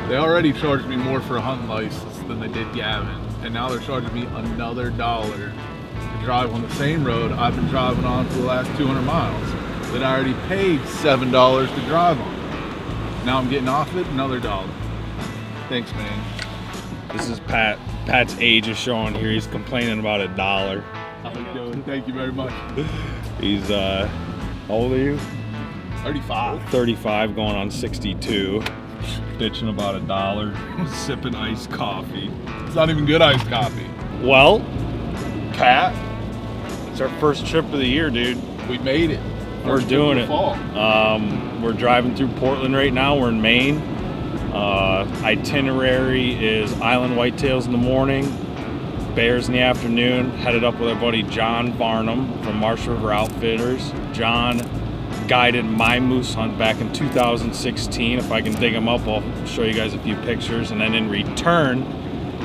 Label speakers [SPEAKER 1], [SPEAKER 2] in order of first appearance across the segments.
[SPEAKER 1] They already charged me more for a hunting license than they did Gavin, and now they're charging me another $1 to drive on the same road I've been driving on for the last 200 miles that I already paid $7 to drive on. Now I'm getting off it, another $1. Thanks, man.
[SPEAKER 2] This is Pat. Pat's age is showing here. He's complaining about $1.
[SPEAKER 1] How you doing? Thank you very much.
[SPEAKER 2] He's, how old are you?
[SPEAKER 1] 35.
[SPEAKER 2] 35 going on 62. Bitching about $1. Sipping iced coffee.
[SPEAKER 1] It's not even good iced coffee.
[SPEAKER 2] Well, Pat, it's our first trip of the year, dude.
[SPEAKER 1] We made it.
[SPEAKER 2] We're doing it.
[SPEAKER 1] Fall.
[SPEAKER 2] We're driving through Portland right now. We're in Maine. Itinerary is island whitetails in the morning, bears in the afternoon. Headed up with our buddy John Varnum from Marsh River Outfitters. John guided my moose hunt back in 2016. If I can dig him up, I'll show you guys a few pictures. And then in return,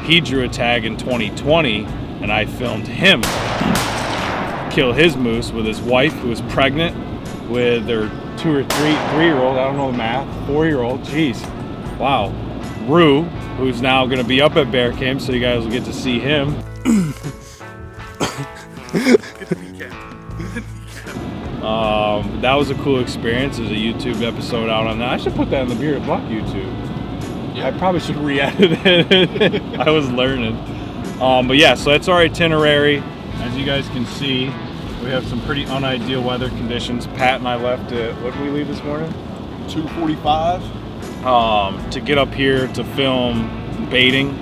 [SPEAKER 2] he drew a tag in 2020, and I filmed him kill his moose with his wife, who was pregnant with their 2 or 3-year-old, I don't know the math, 4-year-old, jeez, wow. Rue, who's now gonna be up at bear camp, so you guys will get to see him. That was a cool experience. There's a YouTube episode out on that. I should put that in the Bearded Buck YouTube. Yeah. I probably should re-edit it. I was learning. But yeah, so that's our itinerary. As you guys can see, we have some pretty unideal weather conditions. Pat and I left at, what did we leave this morning?
[SPEAKER 1] 2:45.
[SPEAKER 2] To get up here to film baiting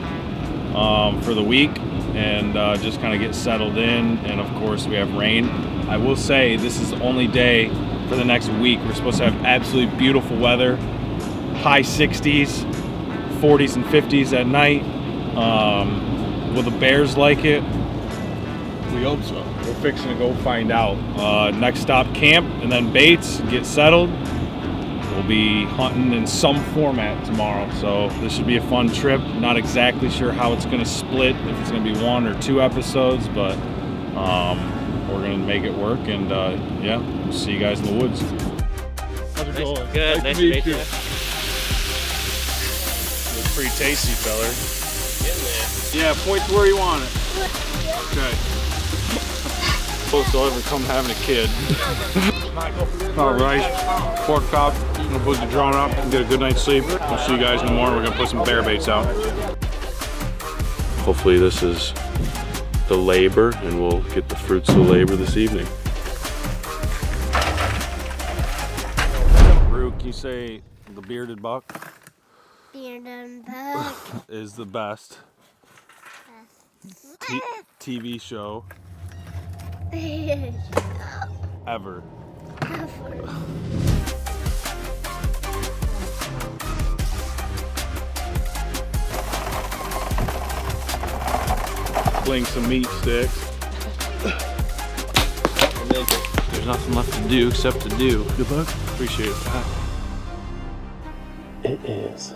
[SPEAKER 2] for the week and just kind of get settled in. And of course we have rain. I will say this is the only day for the next week. We're supposed to have absolutely beautiful weather, high 60s, 40s and 50s at night. Will the bears like it?
[SPEAKER 1] We hope so.
[SPEAKER 2] We're fixing to go find out. Next stop, camp, and then baits, get settled. We'll be hunting in some format tomorrow, so this should be a fun trip. Not exactly sure how it's gonna split, if it's gonna be 1 or 2 episodes, but we're gonna make it work, and yeah, we'll see you guys in the woods.
[SPEAKER 1] How's it going?
[SPEAKER 3] Good, nice to meet you.
[SPEAKER 2] Looks pretty tasty, feller.
[SPEAKER 3] Yeah, point to where you want it.
[SPEAKER 2] Okay. Close to ever come having a kid. All right, pork chop. I'm gonna put the drone up and get a good night's sleep. We'll see you guys in the morning. We're gonna put some bear baits out. Hopefully this is the labor, and we'll get the fruits of the labor this evening. Rue, can you say the bearded buck?
[SPEAKER 4] Bearded buck
[SPEAKER 2] is the best TV show ever. Fling some meat sticks. There's nothing left to do except to do. Good luck. Appreciate it, Pat.
[SPEAKER 5] It is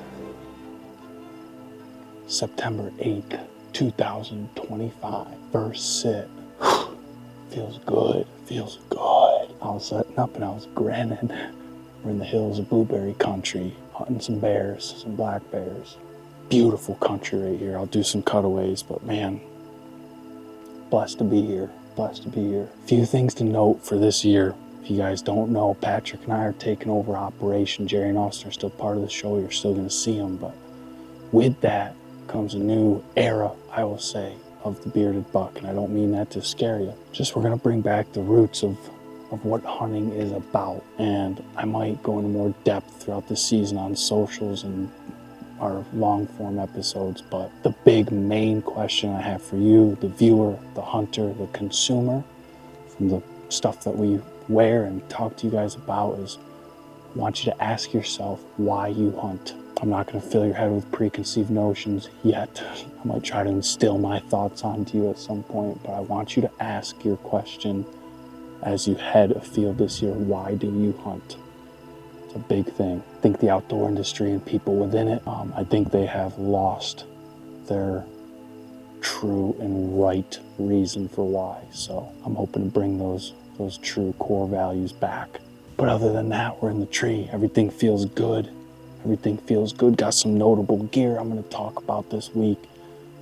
[SPEAKER 5] September 8th, 2025. First sit. Feels good, feels good. I was setting up and I was grinning. We're in the hills of blueberry country, hunting some bears, some black bears. Beautiful country right here. I'll do some cutaways, but man, blessed to be here, blessed to be here. A few things to note for this year. If you guys don't know, Patrick and I are taking over operation. Jerry and Austin are still part of the show. You're still gonna see them, but with that comes a new era, I will say, of the bearded buck, and I don't mean that to scare you. Just we're gonna bring back the roots of what hunting is about, and I might go into more depth throughout the season on socials and our long form episodes, but the big main question I have for you, the viewer, the hunter, the consumer, from the stuff that we wear and talk to you guys about, is I want you to ask yourself why you hunt. I'm not going to fill your head with preconceived notions yet. I might try to instill my thoughts onto you at some point, but I want you to ask your question as you head afield this year. Why do you hunt? It's a big thing. I think the outdoor industry and people within it, I think they have lost their true and right reason for why. So I'm hoping to bring those true core values back. But other than that, we're in the tree. Everything feels good. Everything feels good. Got some notable gear I'm going to talk about this week.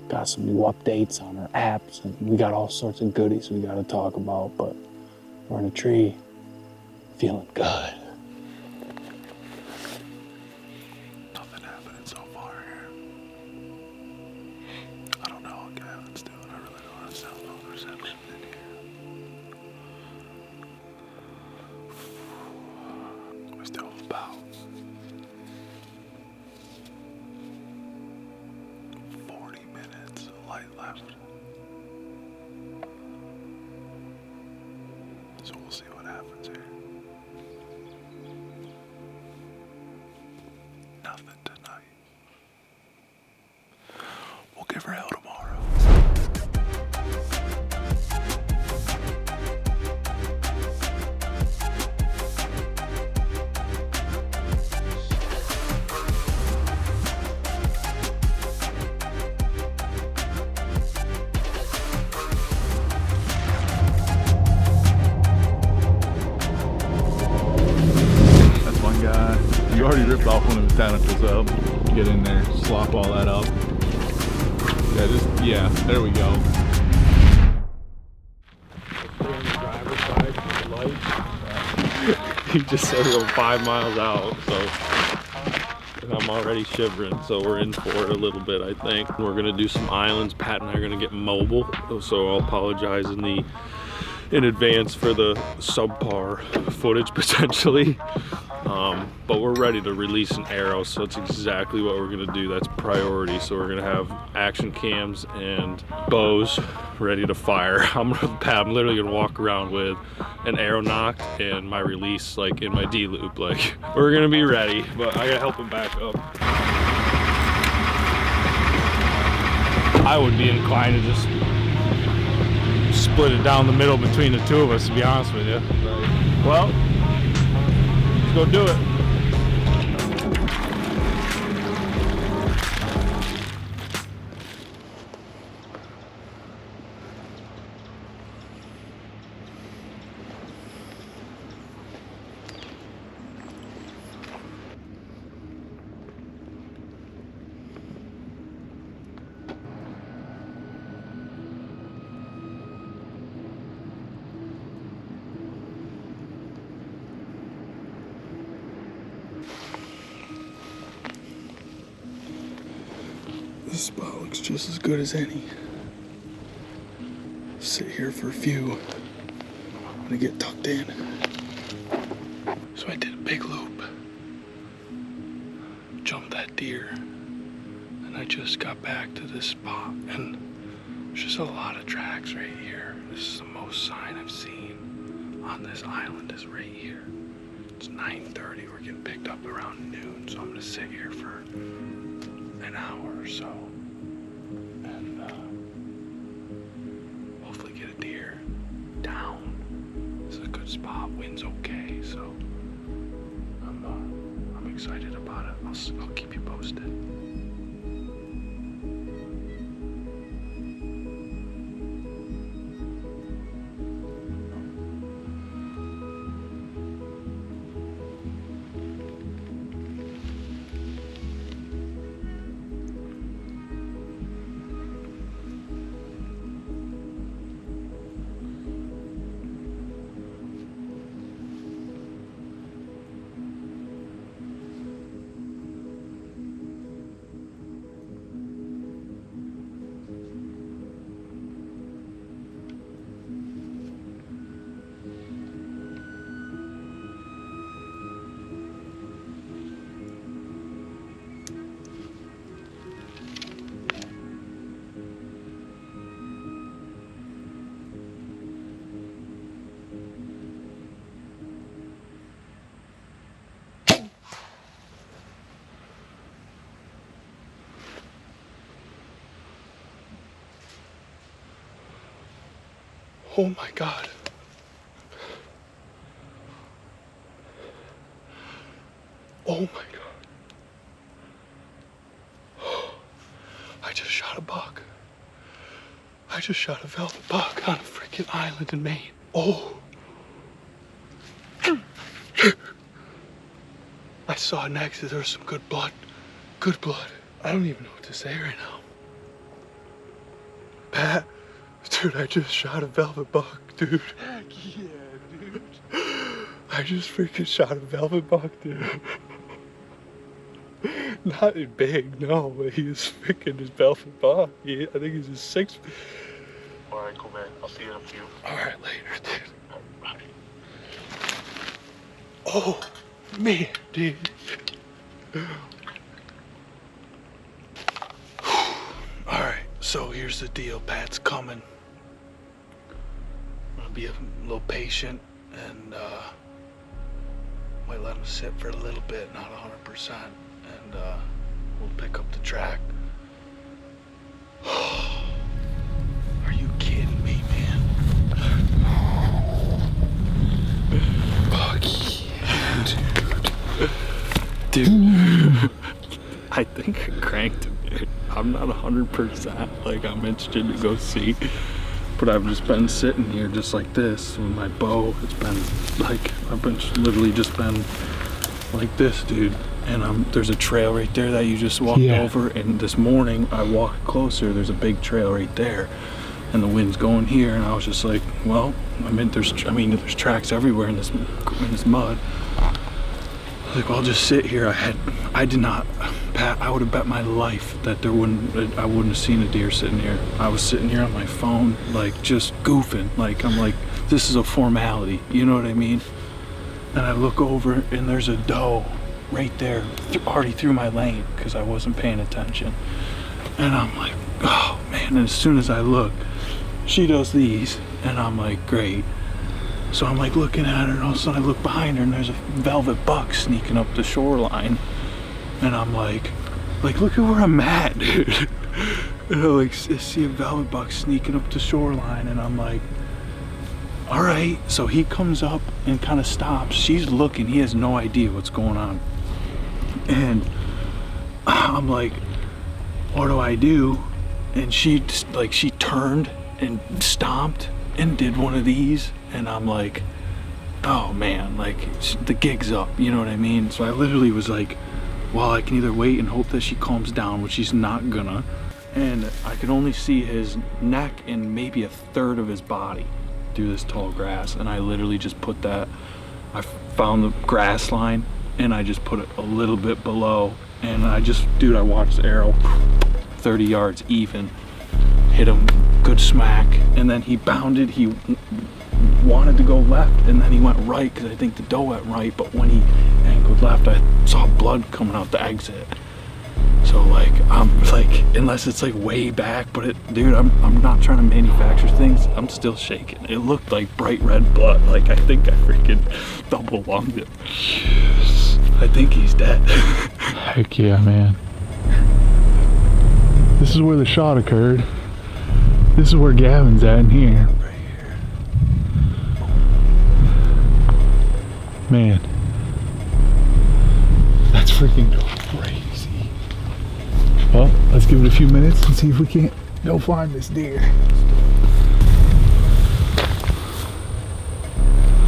[SPEAKER 5] Got some new updates on our apps, and we got all sorts of goodies we got to talk about, but we're in a tree, feeling good.
[SPEAKER 1] Nothing happening so far here. I don't know what Gavin's doing. I really don't have cell phone reception in here. We're still about 40 minutes of light left. So we'll see what happens here. Nothing tonight. We'll give her hell tomorrow. That's one guy. You already ripped off one of his tentacles up. Get in there, slop all that up. Yeah, there we go.
[SPEAKER 3] He just said we're 5 miles out, so and I'm already shivering, so we're in for it a little bit, I think. We're gonna do some islands. Pat and I are gonna get mobile, so I'll apologize in advance for the subpar footage potentially. But we're ready to release an arrow, so that's exactly what we're gonna do. That's priority. So we're gonna have action cams and bows ready to fire. I'm literally gonna walk around with an arrow nocked and my release like in my D loop. Like, we're gonna be ready, but I gotta help him back up. I would be inclined to just split it down the middle between the two of us, to be honest with you. Well, let's go do it.
[SPEAKER 5] This spot looks just as good as any. Sit here for a few. I'm gonna get tucked in. So I did a big loop. Jumped that deer. And I just got back to this spot. And there's just a lot of tracks right here. This is the most sign I've seen on this island is right here. It's 9:30. We're getting picked up around noon. So I'm gonna sit here for an hour or so and hopefully get a deer down. This is a good spot. Wind's okay, so I'm excited about it. I'll keep you posted. Oh my God. Oh my God. I just shot a buck. I just shot a velvet buck on a freaking island in Maine. Oh. I saw next to there was some good blood. Good blood. I don't even know what to say right now. Pat, dude, I just shot a velvet buck, dude. Heck yeah, dude. I just freaking shot a velvet buck, dude. Not in big, no, but he is freaking his velvet buck. I think he's a 6.
[SPEAKER 3] Alright, cool, man. I'll see you in a few.
[SPEAKER 5] Alright, later, dude. Bye. Oh, man, dude. Alright, so here's the deal. Pat's coming. I'm gonna be a little patient and might let him sit for a little bit, not 100%, and we'll pick up the track. Are you kidding me, man? Fuck yeah, dude. I think I cranked him, dude. I'm not 100%, like I'm interested to go see, but I've just been sitting here just like this with my bow. It's been like, I've been literally just been like this, dude. And there's a trail right there that you just walked over, and this morning I walked closer, there's a big trail right there, and the wind's going here, and I was just like, well, there's tracks everywhere in this mud. Like, well, I'll just sit here. I did not, Pat, I would have bet my life that I wouldn't have seen a deer sitting here. I was sitting here on my phone, like, just goofing. Like, I'm like, this is a formality, you know what I mean? And I look over, and there's a doe right there, already through my lane, because I wasn't paying attention. And I'm like, oh, man, and as soon as I look, she does these, and I'm like, great. So I'm like looking at her, and all of a sudden I look behind her, and there's a velvet buck sneaking up the shoreline. And I'm like, look at where I'm at, dude. And I like see a velvet buck sneaking up the shoreline, and I'm like, all right. So he comes up and kind of stops. She's looking, he has no idea what's going on. And I'm like, what do I do? And she turned and stomped and did one of these, and I'm like, oh man, like, the gig's up, you know what I mean? So I literally was like, well, I can either wait and hope that she calms down, which she's not gonna, and I could only see his neck and maybe a third of his body through this tall grass, and I literally just put that, I found the grass line, and I just put it a little bit below, and I watched the arrow 30 yards even, hit him good smack, and then he bounded. He wanted to go left, and then he went right, because I think the doe went right, but when he angled left, I saw blood coming out the exit. So like, I'm like, unless it's like way back, but dude, I'm not trying to manufacture things, I'm still shaking. It looked like bright red blood. Like, I think I freaking double lunged him. Yes. I think he's dead.
[SPEAKER 1] Heck yeah, man. This is where the shot occurred. This is where Gavin's at in here.
[SPEAKER 5] Right here.
[SPEAKER 1] Man. That's freaking crazy. Well, let's give it a few minutes and see if we can't go find this deer.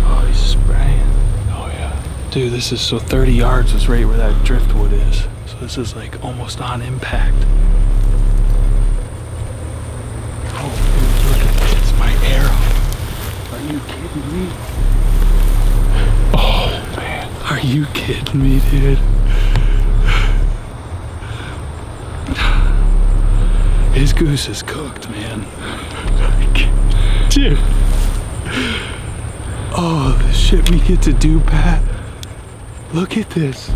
[SPEAKER 5] Oh, he's spraying.
[SPEAKER 1] Oh yeah.
[SPEAKER 5] Dude, this is, so 30 yards is right where that driftwood is. So this is like almost on impact. Oh, dude, look at this, my arrow. Are you kidding me?
[SPEAKER 1] Oh man.
[SPEAKER 5] Are you kidding me, dude? His goose is cooked, man. Dude. Oh, the shit we get to do, Pat. Look at this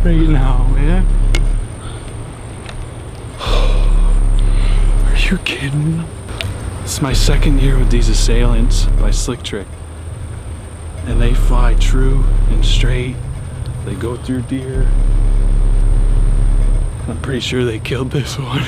[SPEAKER 5] right now, man. Are you kidding? It's my second year with these Assailants by Slick Trick. And they fly true and straight. They go through deer. I'm pretty sure they killed this one.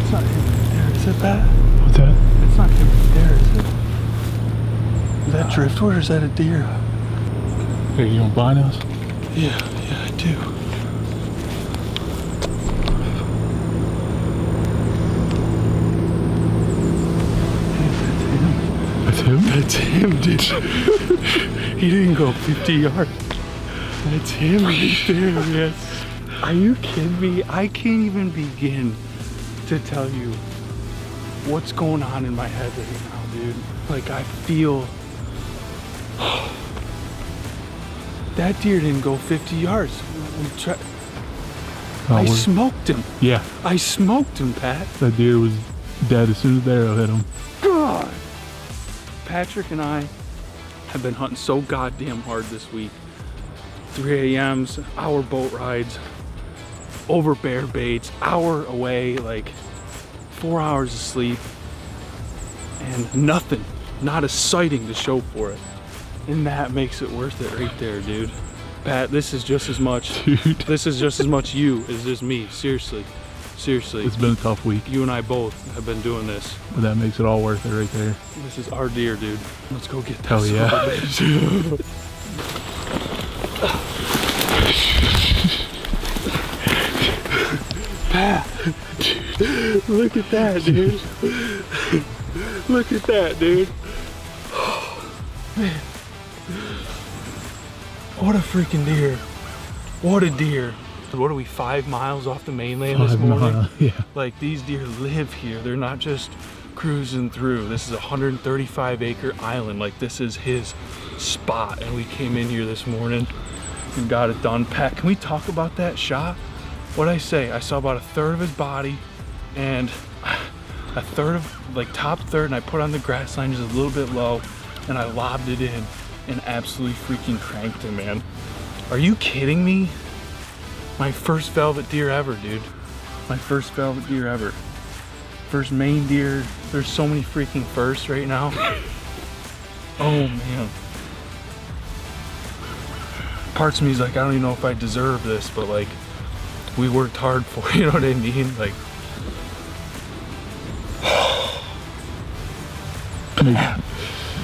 [SPEAKER 5] It's not him right there, is it, Pat?
[SPEAKER 1] What's that?
[SPEAKER 5] It's not him right there, is it? Is that driftwood or is that a deer? Here, you want binos?
[SPEAKER 3] Yeah, I do.
[SPEAKER 5] That's him?
[SPEAKER 3] That's him, dude. He didn't go 50 yards. That's him right there, man. Are you kidding me? I can't even begin to tell you what's going on in my head right now, dude. Like, I feel... That deer didn't go 50 yards. I smoked him.
[SPEAKER 5] Yeah,
[SPEAKER 3] I smoked him, Pat.
[SPEAKER 5] that deer was dead as soon as the arrow hit him.
[SPEAKER 3] God. Patrick and I have been hunting so goddamn hard this week. 3 a.m.s, hour boat rides, over bear baits, hour away, like 4 hours of sleep, and nothing, not a sighting to show for it. And that makes it worth it right there, dude. Pat, this is just as much,
[SPEAKER 5] Dude,
[SPEAKER 3] this is just as much you as just me, seriously. Seriously.
[SPEAKER 5] it's been a tough week,
[SPEAKER 3] You and I both have been doing this.
[SPEAKER 5] but that makes it all worth it right there.
[SPEAKER 3] This is our deer, dude. Let's go get that.
[SPEAKER 5] Hell yeah.
[SPEAKER 3] son of a bitch. Pat, look at that, dude. Look at that, dude. Man. What a freaking deer. What a deer. What are we, 5 miles off the mainland this
[SPEAKER 5] 5
[SPEAKER 3] morning?
[SPEAKER 5] miles, yeah.
[SPEAKER 3] Like, these deer live here. They're not just cruising through. This is a 135-acre island. Like, this is his spot. And we came in here this morning and got it done. Pat, can we talk about that shot? What'd I say? I saw about a third of his body and a third of, like, top third, and I put on the grass line just a little bit low, and I lobbed it in and absolutely freaking cranked him, man. Are you kidding me? My first velvet deer ever, dude. My first velvet deer ever. First Maine deer. There's so many freaking firsts right now. Oh, man. Parts of me is like, I don't even know if I deserve this, but like, we worked hard for it, you know what I mean? Like,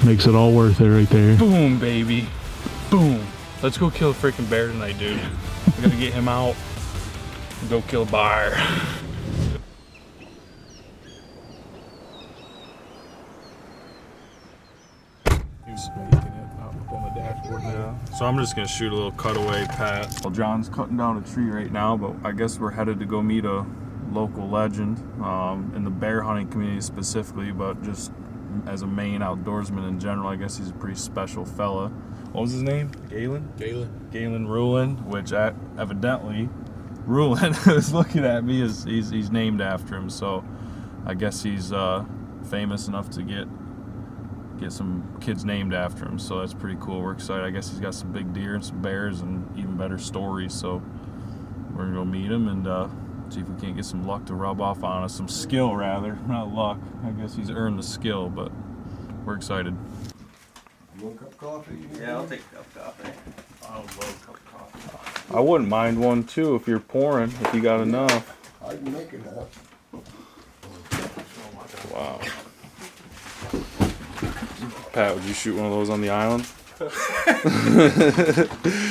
[SPEAKER 5] Makes it all worth it right there.
[SPEAKER 3] boom, baby. Boom. Let's go kill a freaking bear tonight, dude. We gotta get him out and go kill a bear.
[SPEAKER 1] He's making it up on the dashboard now.
[SPEAKER 2] So I'm just gonna shoot a little cutaway, Pat. Well, John's cutting down a tree right now, but I guess we're headed to go meet a local legend in the bear hunting community specifically, but just as a Maine outdoorsman in general. I guess he's a pretty special fella. What was his name? Galen Rulin, which evidently Rulin is looking at me as he's named after him. So I guess he's famous enough to get some kids named after him, so that's pretty cool. We're excited. I guess he's got some big deer and some bears and even better stories, so we're gonna go meet him and see if we can't get some luck to rub off on us, some skill rather, not luck. I guess he's earned the skill, but we're excited.
[SPEAKER 6] You want a cup of coffee?
[SPEAKER 7] Yeah, I'll take a cup of coffee.
[SPEAKER 2] I would love a cup of coffee. I wouldn't mind one too if you're pouring, if you got enough.
[SPEAKER 6] I can make enough.
[SPEAKER 2] Wow. Pat, would you shoot one of those on the island?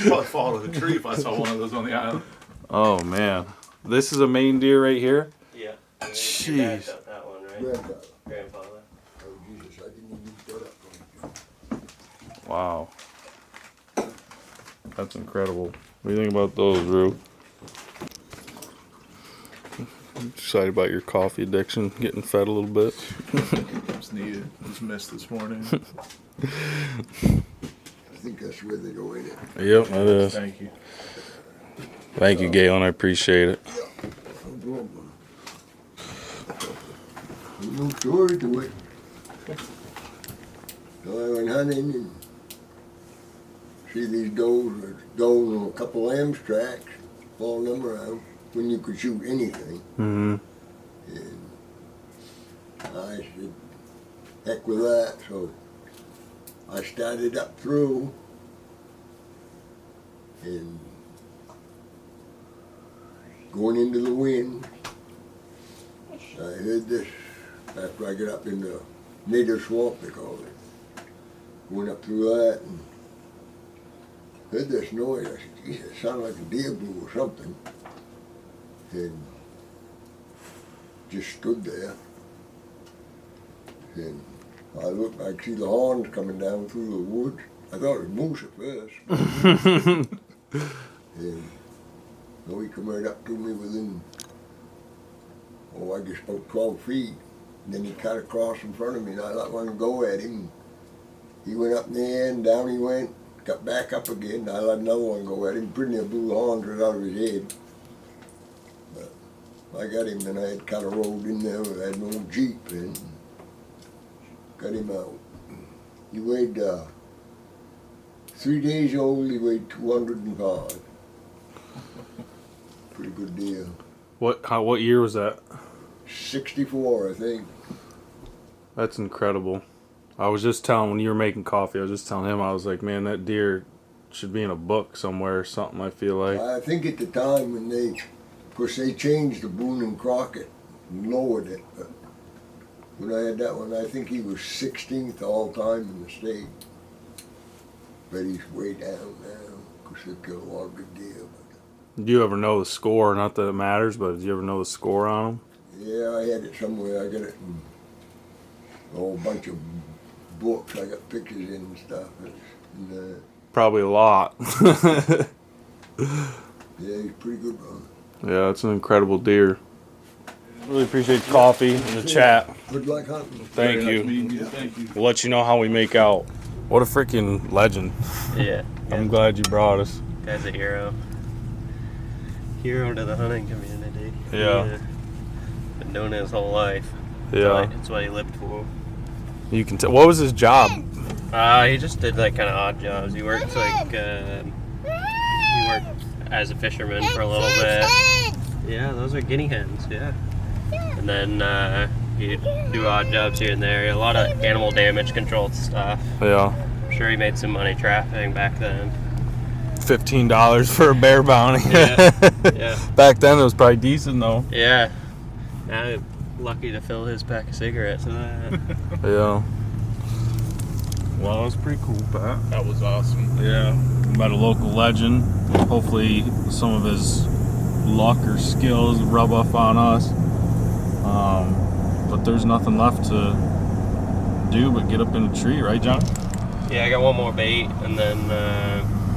[SPEAKER 1] Probably fall to the tree if I saw one of those on the island.
[SPEAKER 2] Oh man. This is a Maine deer right here?
[SPEAKER 7] Yeah. And then
[SPEAKER 2] Jeez.
[SPEAKER 7] your dad shot that one, right?
[SPEAKER 6] Grandfather.
[SPEAKER 7] Grandfather.
[SPEAKER 6] Oh, Jesus, I didn't even use that up.
[SPEAKER 2] Wow. That's incredible. What do you think about those, Rue? Excited about your coffee addiction, getting fed a little bit.
[SPEAKER 1] Just needed. Just missed this morning.
[SPEAKER 6] I think that's where they go in it.
[SPEAKER 2] Yep, that is.
[SPEAKER 1] Thank you.
[SPEAKER 2] Thank you, Galen. I appreciate it.
[SPEAKER 6] No problem. No story to it. So I went hunting and see these does on a couple of lambs tracks, following them around when you could shoot anything.
[SPEAKER 2] Mm-hmm.
[SPEAKER 6] And I said, heck with that. So I started up through and going into the wind, I heard this after I got up in the native swamp, they call it. Went up through that and heard this noise. I said, geez, it sounded like a deer blew or something. And just stood there. And I looked, I could see the horns coming down through the woods. I thought it was moose at first. And so he come right up to me within, I guess about 12 feet. And then he cut across in front of me, and I let one go at him. He went up in the air, and down he went, got back up again, and I let another one go at him. Pretty near blew the horns right out of his head. But I got him, and I had kind of rolled in there. I had an old Jeep, and got him out. He weighed, 3 days old, he weighed 205. Pretty good deal.
[SPEAKER 3] What year was that?
[SPEAKER 6] 64, I think.
[SPEAKER 3] That's incredible. I was just telling, when you were making coffee, I was just telling him, I was like, man, that deer should be in a book somewhere or something, I feel like.
[SPEAKER 6] I think at the time when of course they changed the Boone and Crockett and lowered it, but when I had that one, I think he was 16th all time in the state. But he's way down now, because they kill a lot of big deer.
[SPEAKER 3] Do you ever know the score? Not that it matters, but do you ever know the score on them?
[SPEAKER 6] Yeah, I had it somewhere. I got it in a whole bunch of books. I got pictures in and stuff. And,
[SPEAKER 3] Probably a lot.
[SPEAKER 6] yeah, he's pretty good, brother.
[SPEAKER 3] Yeah, it's an incredible deer. Really appreciate the coffee and the chat.
[SPEAKER 6] Good luck hunting.
[SPEAKER 3] Thank
[SPEAKER 1] Very
[SPEAKER 3] you.
[SPEAKER 1] nice meeting you. Thank you.
[SPEAKER 3] We'll let you know how we make out. What a freaking legend.
[SPEAKER 7] Yeah.
[SPEAKER 3] I'm glad you brought us.
[SPEAKER 7] Guy's a hero. Hero to the hunting community.
[SPEAKER 3] Yeah.
[SPEAKER 7] Been doing it his whole life.
[SPEAKER 3] Yeah.
[SPEAKER 7] That's what he lived for.
[SPEAKER 3] You can tell. What was his job?
[SPEAKER 7] He just did like kind of odd jobs. He worked like he worked as a fisherman for a little bit. Yeah, those are guinea hens. Yeah. And then he'd do odd jobs here and there. A lot of animal damage control stuff.
[SPEAKER 3] Yeah.
[SPEAKER 7] I'm sure he made some money trafficking back then.
[SPEAKER 3] $15 for a bear bounty.
[SPEAKER 7] Yeah. Yeah.
[SPEAKER 3] Back then it was probably decent though.
[SPEAKER 7] Yeah. Now I'm lucky to fill his pack of cigarettes with that.
[SPEAKER 3] Yeah. Well, that was pretty cool, Pat.
[SPEAKER 1] That was awesome.
[SPEAKER 3] Yeah. Met a local legend. Hopefully some of his luck or skills rub off on us. But there's nothing left to do but get up in a tree, right, John?
[SPEAKER 7] Yeah, I got one more bait, and then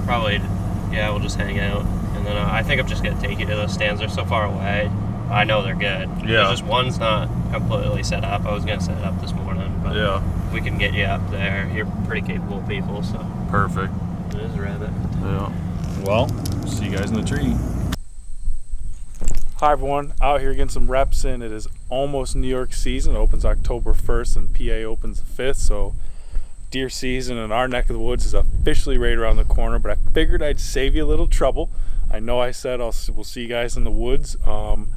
[SPEAKER 7] probably, we'll just hang out. And then I think I'm just going to take you to those stands. They're so far away. I know they're good.
[SPEAKER 3] Yeah.
[SPEAKER 7] There's just one's not completely set up. I was going to set it up this morning, but we can get you up there. You're pretty capable people, so.
[SPEAKER 3] Perfect.
[SPEAKER 7] It is a rabbit.
[SPEAKER 3] Yeah. Well, see you guys in the tree. Hi everyone, out here getting some reps in. It is almost New York season. It opens October 1st and PA opens the 5th, so deer season in our neck of the woods is officially right around the corner, but I figured I'd save you a little trouble. I know I said we'll see you guys in the woods. Well,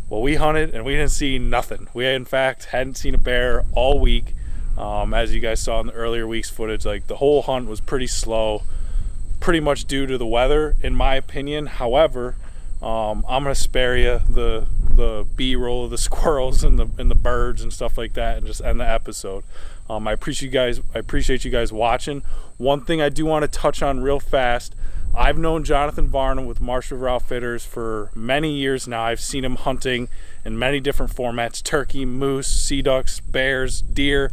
[SPEAKER 3] we hunted and we didn't see nothing. We in fact hadn't seen a bear all week. As you guys saw in the earlier week's footage, like the whole hunt was pretty slow, pretty much due to the weather in my opinion. However, I'm gonna spare you the B-roll of the squirrels and the birds and stuff like that, and just end the episode. I appreciate you guys watching. One thing I do want to touch on real fast. I've known Jonathan Varnum with Marsh River Outfitters for many years now. I've seen him hunting in many different formats: turkey, moose, sea ducks, bears, deer.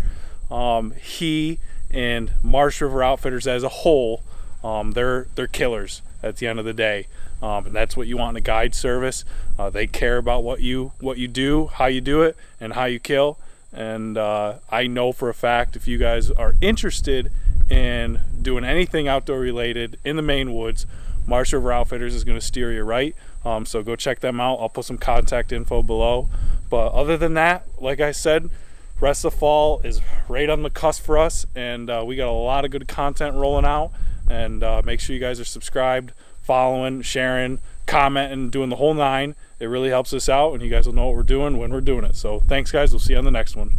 [SPEAKER 3] He and Marsh River Outfitters as a whole, they're killers at the end of the day. And that's what you want in a guide service. They care about what you do, how you do it, and how you kill. And I know for a fact if you guys are interested in doing anything outdoor related in the Maine woods, Marsh River Outfitters is going to steer you right. So go check them out. I'll put some contact info below. But other than that, like I said, rest of the fall is right on the cusp for us, and we got a lot of good content rolling out. And make sure you guys are subscribed, following, sharing, commenting, doing the whole nine. It really helps us out, and you guys will know what we're doing when we're doing it. So thanks guys, we'll see you on the next one.